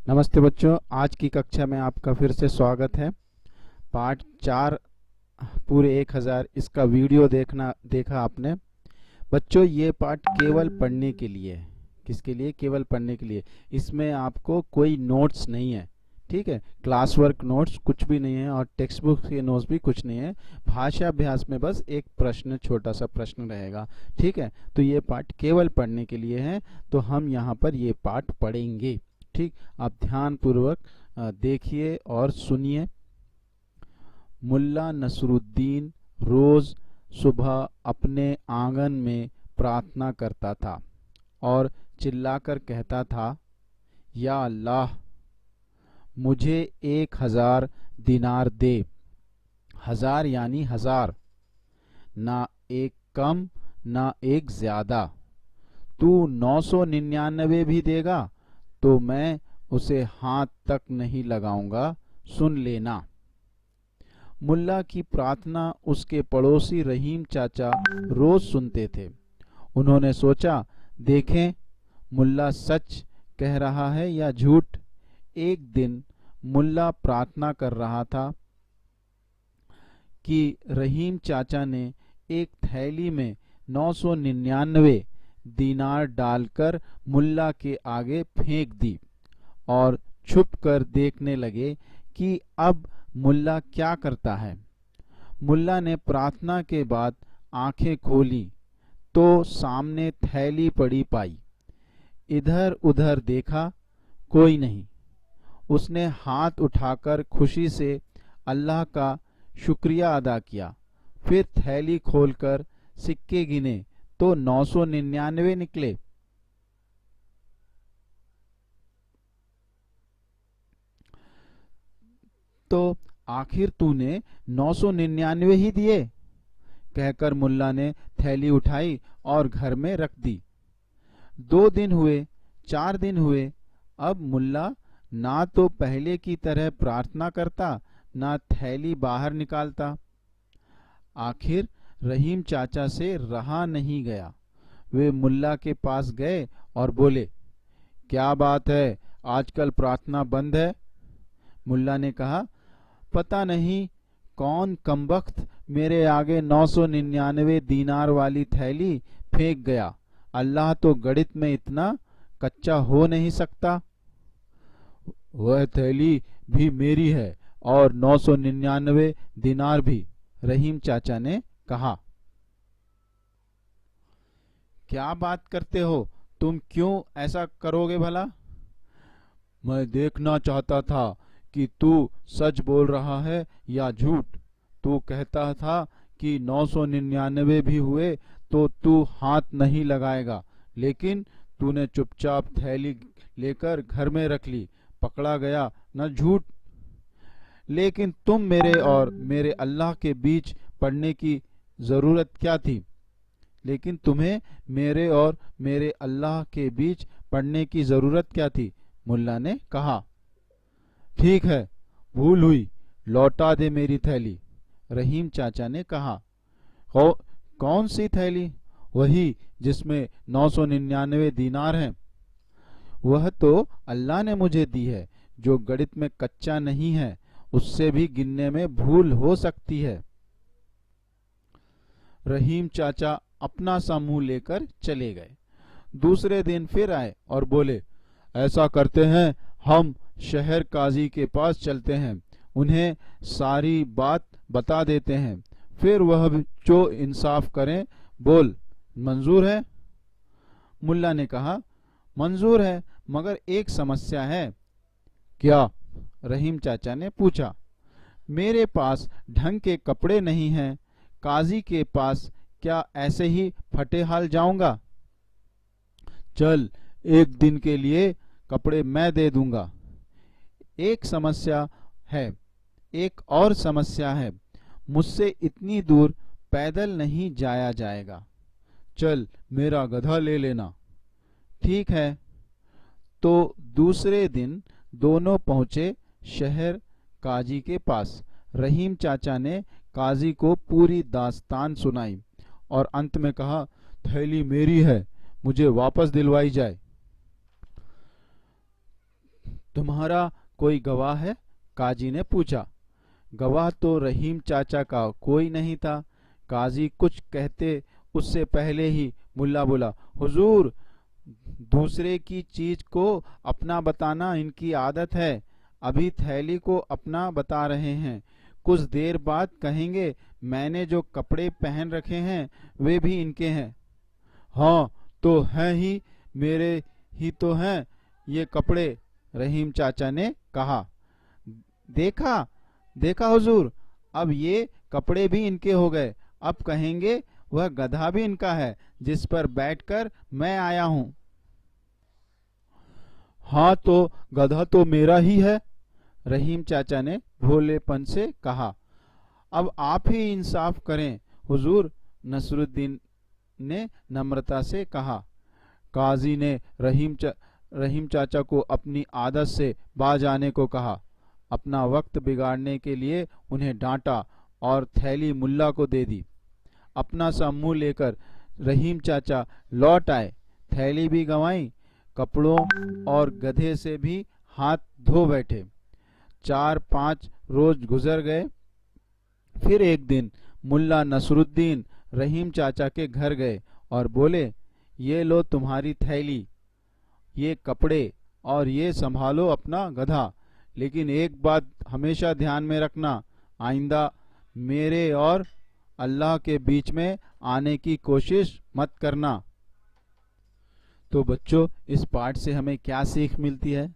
नमस्ते बच्चों, आज की कक्षा में आपका फिर से स्वागत है। पाठ 4 पूरे 1000 इसका वीडियो देखा आपने। बच्चों, ये पाठ केवल पढ़ने के लिए है। किसके लिए? केवल पढ़ने के लिए। इसमें आपको कोई नोट्स नहीं है, ठीक है। क्लास वर्क नोट्स कुछ भी नहीं है और टेक्स्ट बुक के नोट्स भी कुछ नहीं है। भाषा अभ्यास में बस एक प्रश्न, छोटा सा प्रश्न रहेगा, ठीक है। तो ये पाठ केवल पढ़ने के लिए है, तो हम यहाँ पर ये पाठ पढ़ेंगे, ठीक। आप ध्यान पूर्वक देखिए और सुनिए। मुल्ला नसरुद्दीन रोज सुबह अपने आंगन में प्रार्थना करता था और चिल्लाकर कहता था, या अल्लाह, मुझे 1000 दिनार दे। 1000 यानी 1000, ना एक कम ना एक ज्यादा। तू 999 भी देगा तो मैं उसे हाथ तक नहीं लगाऊंगा, सुन लेना। मुल्ला की प्रार्थना उसके पड़ोसी रहीम चाचा रोज सुनते थे। उन्होंने सोचा, देखें मुल्ला सच कह रहा है या झूठ। एक दिन मुल्ला प्रार्थना कर रहा था कि रहीम चाचा ने एक थैली में 999 दीनार डालकर मुल्ला के आगे फेंक दी और छुप कर देखने लगे कि अब मुल्ला क्या करता है। मुल्ला ने प्रार्थना के बाद आंखें खोली तो सामने थैली पड़ी पाई। इधर उधर देखा, कोई नहीं। उसने हाथ उठाकर खुशी से अल्लाह का शुक्रिया अदा किया। फिर थैली खोलकर सिक्के गिने तो 999 निकले। तो आखिर तूने 999 ही दिए, कहकर मुल्ला ने थैली उठाई और घर में रख दी। 2 दिन हुए, 4 दिन हुए, अब मुल्ला ना तो पहले की तरह प्रार्थना करता, ना थैली बाहर निकालता। आखिर रहीम चाचा से रहा नहीं गया। वे मुल्ला के पास गए और बोले, क्या बात है, आजकल प्रार्थना बंद है? मुल्ला ने कहा, पता नहीं कौन कमबख्त मेरे आगे 999 दीनार वाली थैली फेंक गया। अल्लाह तो गणित में इतना कच्चा हो नहीं सकता। वह थैली भी मेरी है और 999 दीनार भी, रहीम चाचा ने कहा। क्या बात करते हो, तुम क्यों ऐसा करोगे भला? मैं देखना चाहता था कि तू सच बोल रहा है या झूठ। तू कहता था कि 999 भी हुए तो तू हाथ नहीं लगाएगा, लेकिन तूने चुपचाप थैली लेकर घर में रख ली। पकड़ा गया न झूठ। लेकिन तुम मेरे और मेरे अल्लाह के बीच पड़ने की जरूरत क्या थी? लेकिन तुम्हें मेरे और मेरे अल्लाह के बीच पड़ने की जरूरत क्या थी? मुल्ला ने कहा। ठीक है, भूल हुई, लौटा दे मेरी थैली, रहीम चाचा ने कहा। कौन सी थैली? वही जिसमें 999 दीनार हैं। वह तो अल्लाह ने मुझे दी है, जो गणित में कच्चा नहीं है, उससे भी गिनने में भूल हो सकती है। रहीम चाचा अपना सा मुंह लेकर चले गए। दूसरे दिन फिर आए और बोले, ऐसा करते हैं, हम शहर काजी के पास चलते हैं, उन्हें सारी बात बता देते हैं, फिर वह जो इंसाफ करें। बोल, मंजूर है? मुल्ला ने कहा, मंजूर है, मगर एक समस्या है। क्या? रहीम चाचा ने पूछा। मेरे पास ढंग के कपड़े नहीं हैं, काजी के पास क्या ऐसे ही फटे हाल जाऊंगा? चल, एक दिन के लिए कपड़े मैं दे दूंगा। एक समस्या है, एक और समस्या है, मुझसे इतनी दूर पैदल नहीं जाया जाएगा। चल, मेरा गधा ले लेना। ठीक है। तो दूसरे दिन दोनों पहुंचे शहर काजी के पास। रहीम चाचा ने काजी को पूरी दास्तान सुनाई और अंत में कहा, थैली मेरी है, मुझे वापस दिलवाई जाए। तुम्हारा कोई गवाह है? काजी ने पूछा। गवाह तो रहीम चाचा का कोई नहीं था। काजी कुछ कहते उससे पहले ही मुल्ला बोला, हुजूर, दूसरे की चीज को अपना बताना इनकी आदत है। अभी थैली को अपना बता रहे हैं, कुछ देर बाद कहेंगे मैंने जो कपड़े पहन रखे हैं वे भी इनके हैं। हाँ तो हैं ही, मेरे ही तो हैं ये कपड़े, रहीम चाचा ने कहा। देखा देखा हुजूर, अब ये कपड़े भी इनके हो गए। अब कहेंगे वह गधा भी इनका है जिस पर बैठकर मैं आया हूं। हाँ तो गधा तो मेरा ही है, रहीम चाचा ने भोलेपन से कहा। अब आप ही इंसाफ करें हुजूर, नसरुद्दीन ने नम्रता से कहा। काजी ने रहीम चाचा को अपनी आदत से बाज आने को कहा। अपना वक्त बिगाड़ने के लिए उन्हें डांटा और थैली मुल्ला को दे दी। अपना सा मुंह लेकर रहीम चाचा लौट आए। थैली भी गंवाई, कपड़ों और गधे से भी हाथ धो बैठे। 4-5 रोज गुजर गए। फिर एक दिन मुल्ला नसरुद्दीन रहीम चाचा के घर गए और बोले, ये लो तुम्हारी थैली, ये कपड़े और ये संभालो अपना गधा। लेकिन एक बात हमेशा ध्यान में रखना, आइंदा मेरे और अल्लाह के बीच में आने की कोशिश मत करना। तो बच्चों, इस पाठ से हमें क्या सीख मिलती है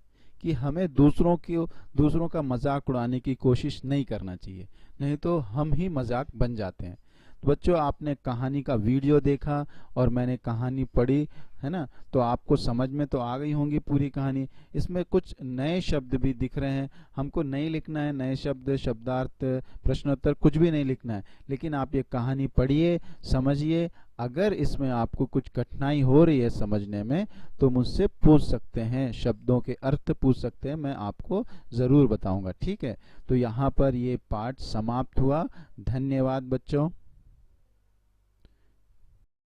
कि हमें दूसरों का मजाक उड़ाने की कोशिश नहीं करना चाहिए, नहीं तो हम ही मजाक बन जाते हैं। तो बच्चों, आपने कहानी का वीडियो देखा और मैंने कहानी पढ़ी, है ना, तो आपको समझ में तो आ गई होंगी पूरी कहानी। इसमें कुछ नए शब्द भी दिख रहे हैं, हमको नहीं लिखना है नए शब्द, शब्दार्थ, प्रश्नोत्तर कुछ भी नहीं लिखना है, लेकिन आप ये कहानी पढ़िए, समझिए। अगर इसमें आपको कुछ कठिनाई हो रही है समझने में तो मुझसे पूछ सकते हैं, शब्दों के अर्थ पूछ सकते हैं, मैं आपको ज़रूर बताऊंगा। ठीक है, तो यहाँ पर ये पाठ समाप्त हुआ। धन्यवाद बच्चों।